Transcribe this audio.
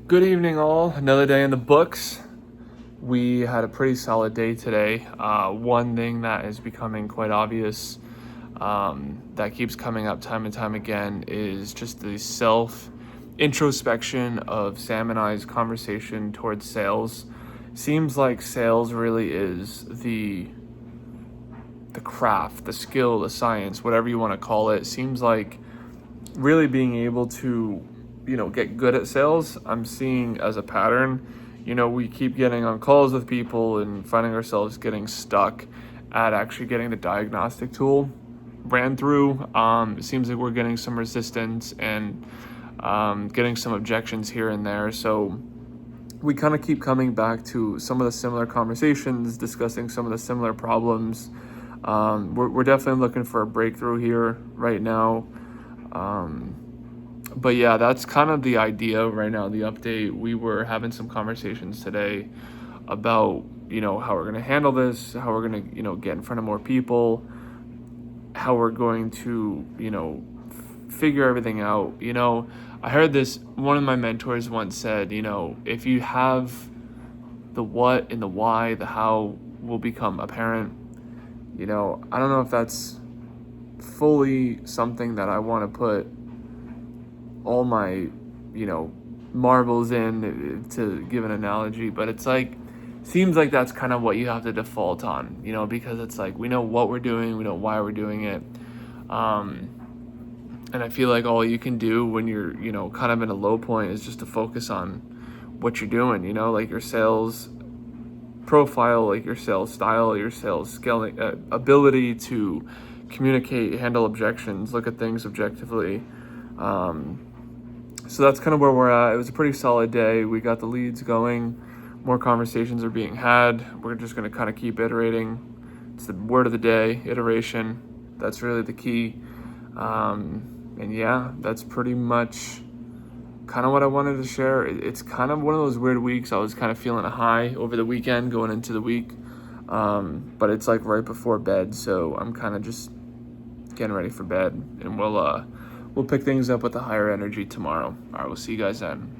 Good evening, all. Another day in the books. We had a pretty solid day today. One thing that is becoming quite obvious that keeps coming up time and time again is just the self introspection of Sam and I's conversation towards sales. Seems like sales really is the craft, the skill, the science, whatever you want to call it. Seems like really being able to get good at sales, I'm seeing as a pattern. We keep getting on calls with people and finding ourselves getting stuck at actually getting the diagnostic tool ran through. It seems like we're getting some resistance and getting some objections here and there. So we kind of keep coming back to some of the similar conversations, discussing some of the similar problems. We're definitely looking for a breakthrough here right now. But yeah, that's kind of the idea right now, the update. We were having some conversations today about, how we're going to handle this, how we're going to, get in front of more people, how we're going to, figure everything out. I heard this, one of my mentors once said, if you have the what and the why, the how will become apparent. I don't know if that's fully something that I want to put all my, marbles in, to give an analogy, but it's like, seems like that's kind of what you have to default on, because it's like, we know what we're doing, we know why we're doing it. And I feel like all you can do when you're, kind of in a low point is just to focus on what you're doing, like your sales profile, like your sales style, your sales scaling, ability to communicate, handle objections, look at things objectively. So that's kind of where we're at. It was a pretty solid day. We got the leads going. More conversations are being had. We're just going to kind of keep iterating. It's the word of the day, iteration. That's really the key. And yeah, that's pretty much kind of what I wanted to share. It's kind of one of those weird weeks. I was kind of feeling a high over the weekend going into the week. But it's like right before bed. So I'm kind of just getting ready for bed, and we'll pick things up with a higher energy tomorrow. All right, we'll see you guys then.